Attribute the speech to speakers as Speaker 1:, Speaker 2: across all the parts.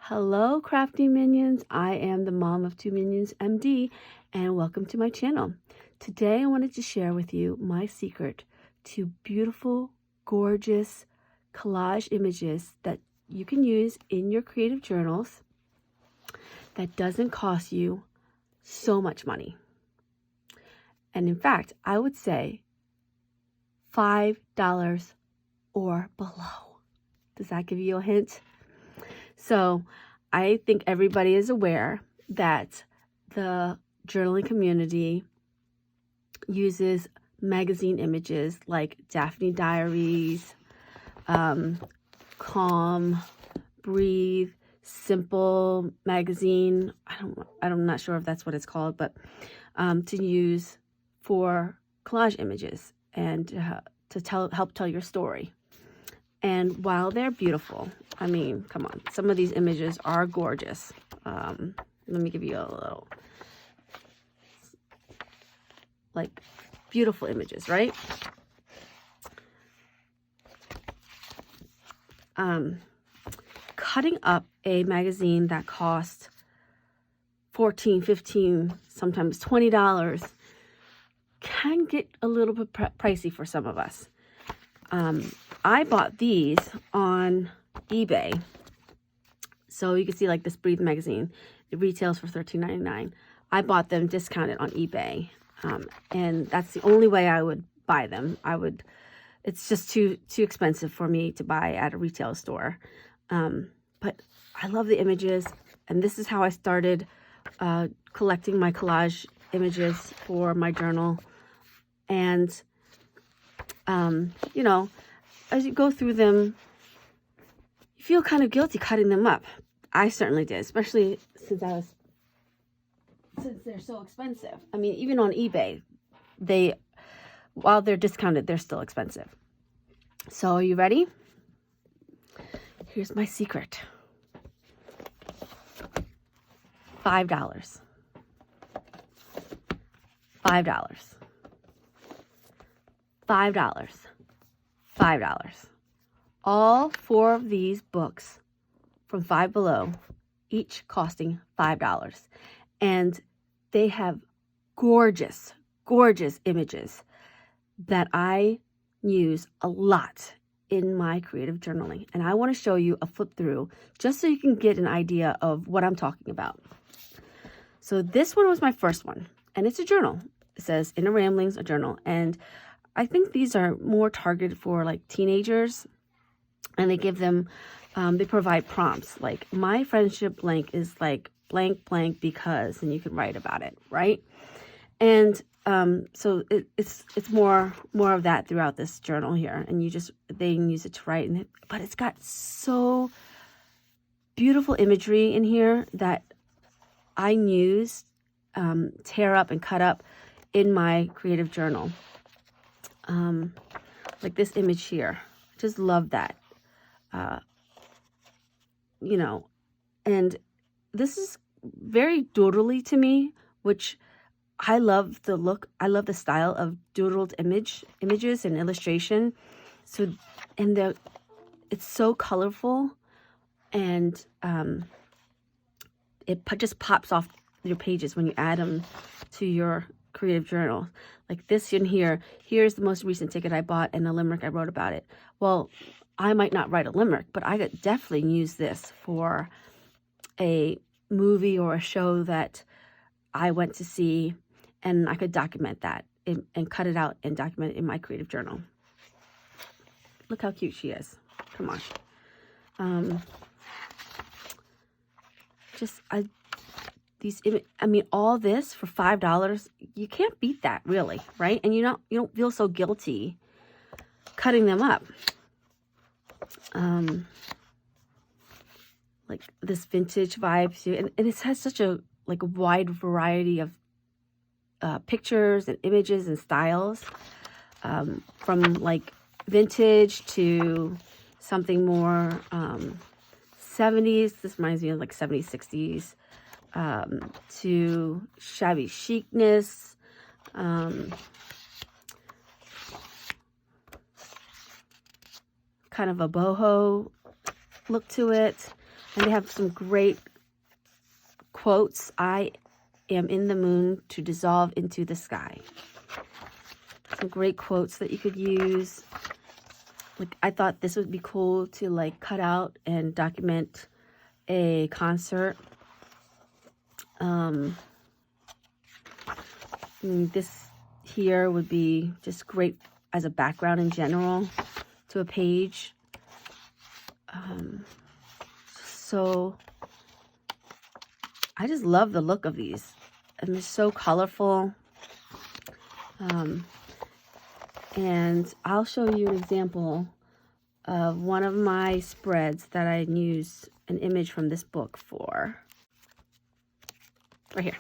Speaker 1: Hello, crafty minions. I am the mom of two minions, MD, and welcome to my channel. Today, I wanted to share with you my secret to beautiful, gorgeous collage images that you can use in your creative journals that doesn't cost you so much money. And in fact, I would say $5 or below. Does that give you a hint? So I think everybody is aware that the journaling community uses magazine images like Daphne Diaries, Calm, Breathe, Simple magazine. I'm not sure if that's what it's called, but to use for collage images and to help tell your story. And while they're beautiful, I mean, come on, some of these images are gorgeous. Let me give you a little, like, beautiful images, right? Cutting up a magazine that costs $14, $15, sometimes $20 can get a little bit pricey for some of us. I bought these on eBay. So you can see like this Breathe magazine. It retails for $13.99. I bought them discounted on eBay. And that's the only way I would buy them. It's just too expensive for me to buy at a retail store. But I love the images. And this is how I started collecting my collage images for my journal. And, you know, as you go through them, you feel kind of guilty cutting them up. I certainly did, especially since they're so expensive. I mean, even on eBay, while they're discounted, they're still expensive. So are you ready? Here's my secret. $5. $5. $5. $5. All 4 of these books from Five Below, each costing $5. And they have gorgeous, gorgeous images that I use a lot in my creative journaling. And I want to show you a flip through just so you can get an idea of what I'm talking about. So this one was my first one, and it's a journal. It says Inner Ramblings, a journal. And I think these are more targeted for like teenagers, and they give them, they provide prompts like my friendship blank is like blank blank because, and you can write about it, right? And so it's more of that throughout this journal here, and they can use it to write, but it's got so beautiful imagery in here that I use, tear up and cut up in my creative journal. Like this image here, just love that. You know, and this is very doodly to me, which I love the look. I love the style of doodled images and illustration. So, and it's so colorful, and it just pops off your pages when you add them to your creative journal. Like this in here, here's the most recent ticket I bought and a limerick I wrote about it. Well, I might not write a limerick, but I could definitely use this for a movie or a show that I went to see, and I could document that and cut it out and document it in my creative journal. Look how cute she is. Come on. All this for $5, you can't beat that, really, right? And you don't feel so guilty cutting them up. Like this vintage vibe too, and it has such a wide variety of pictures and images and styles, from like vintage to something more 70s. This reminds me of like 70s, 60s. To shabby chicness, kind of a boho look to it. And they have some great quotes. I am in the moon to dissolve into the sky. Some great quotes that you could use. Like, I thought this would be cool to like cut out and document a concert. This here would be just great as a background in general to a page. So I just love the look of these, and they're so colorful. And I'll show you an example of one of my spreads that I used an image from this book for. Right here.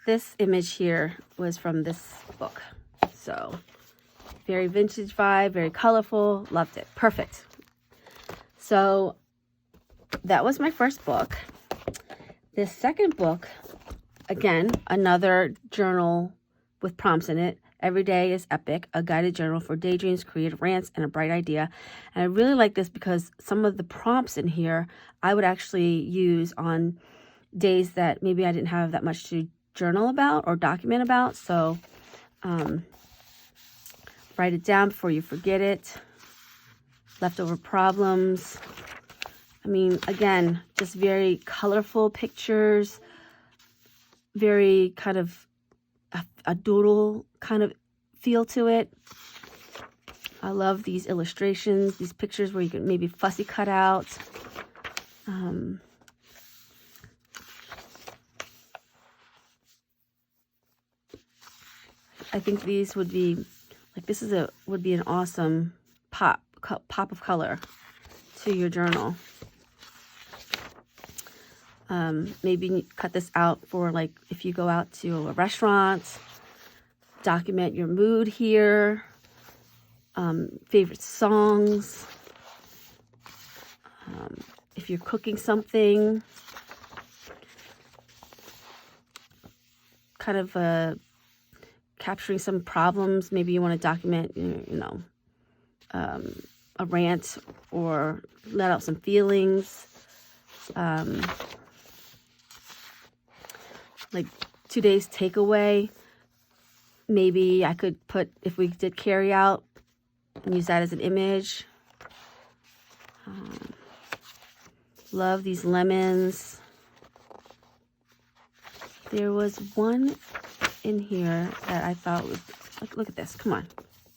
Speaker 1: This image here was from this book. So very vintage vibe, very colorful, loved it. Perfect. So that was my first book. This second book, again, another journal with prompts in it. Every day is epic, a guided journal for daydreams, creative rants, and a bright idea. And I really like this because some of the prompts in here I would actually use on days that maybe I didn't have that much to journal about or document about. So write it down before you forget it. Leftover problems. I mean, again, just very colorful pictures, very kind of a doodle kind of feel to it. I love these illustrations, these pictures where you can maybe fussy cut out. I think these would be, like, this is would be an awesome pop of color to your journal. Maybe cut this out for, like, if you go out to a restaurant, document your mood here, favorite songs, if you're cooking something, kind of capturing some problems. Maybe you want to document, a rant or let out some feelings. Like today's takeaway, maybe I could put, if we did carry out, and use that as an image. Love these lemons. There was one in here that I thought was, look at this, come on.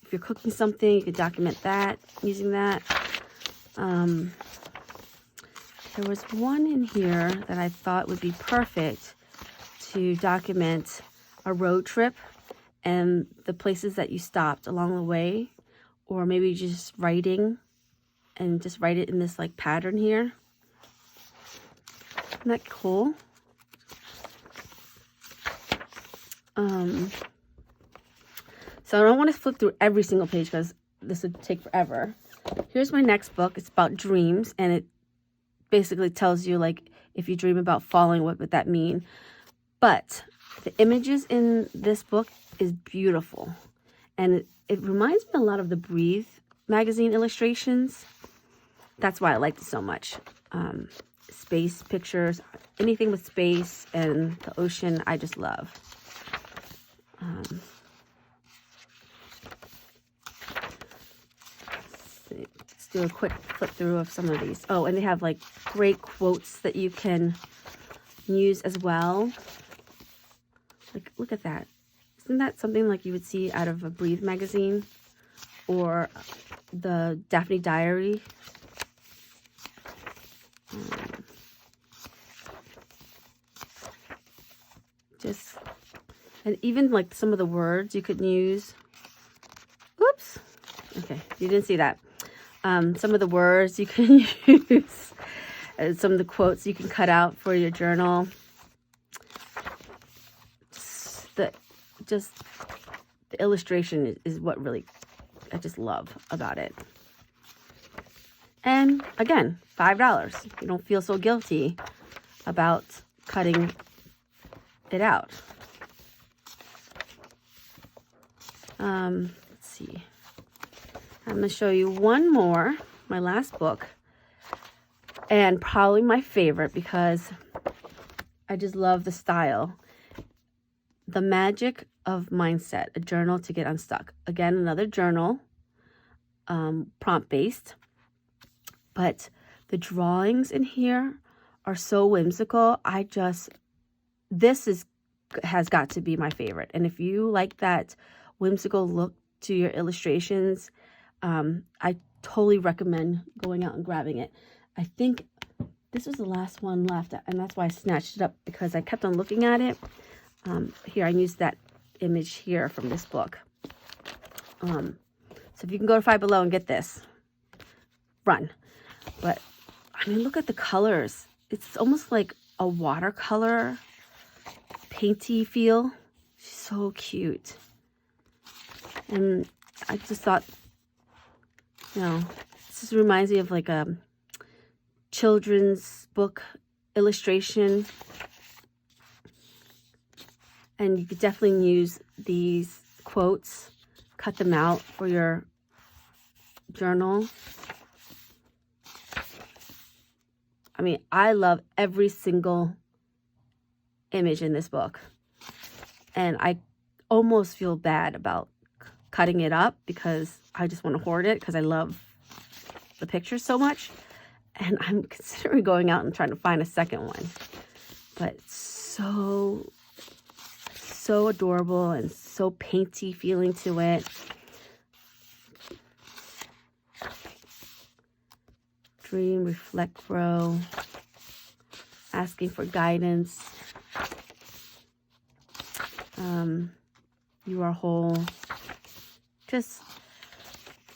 Speaker 1: If you're cooking something, you could document that using that. There was one in here that I thought would be perfect to document a road trip and the places that you stopped along the way, or maybe just writing and just write it in this like pattern here. Isn't that cool? So I don't want to flip through every single page because this would take forever. Here's my next book. It's about dreams, and it basically tells you, like, if you dream about falling, what would that mean? But the images in this book is beautiful, and it reminds me a lot of the Breathe magazine illustrations. That's why I liked it so much. Space pictures, anything with space and the ocean, I just love. Let's do a quick flip through of some of these. Oh, and they have like great quotes that you can use as well. Like, look at that. Isn't that something like you would see out of a Breathe magazine or the Daphne Diary? And even like some of the words you could use. Oops. Okay, you didn't see that. Some of the words you can use. Some of the quotes you can cut out for your journal. Just the illustration is what really I just love about it. And again, $5. You don't feel so guilty about cutting it out. Let's see. I'm going to show you one more, my last book. And probably my favorite because I just love the style. The Magic of Mindset, a journal to get unstuck. Again, another journal, prompt-based. But the drawings in here are so whimsical. This has got to be my favorite. And if you like that whimsical look to your illustrations, I totally recommend going out and grabbing it. I think this was the last one left, and that's why I snatched it up, because I kept on looking at it. Here, I used that image here from this book. So if you can go to Five Below and get this, run. But, I mean, look at the colors. It's almost like a watercolor, painty feel. So cute. And I just thought, you know, this just reminds me of like a children's book illustration. And you could definitely use these quotes, cut them out for your journal. I mean, I love every single image in this book. And I almost feel bad about cutting it up because I just want to hoard it because I love the pictures so much. And I'm considering going out and trying to find a second one. But so adorable and so painty feeling to it. Dream, reflect, grow. Asking for guidance. You are whole. Just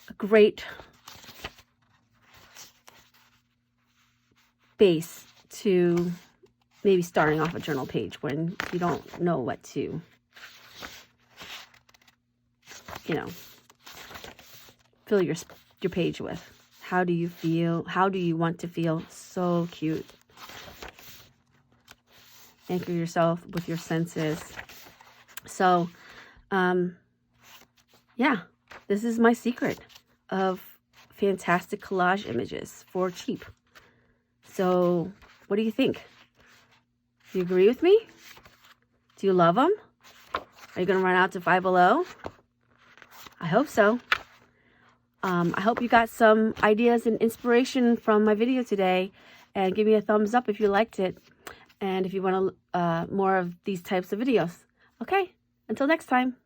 Speaker 1: a great base to maybe starting off a journal page when you don't know what to, you know, fill your page with. How do you feel? How do you want to feel? So cute. Anchor yourself with your senses. So, yeah, this is my secret of fantastic collage images for cheap. So, what do you think? Do you agree with me? Do you love them? Are you going to run out to Five Below? I hope so. I hope you got some ideas and inspiration from my video today. And give me a thumbs up if you liked it. And if you want more of these types of videos. Okay, until next time.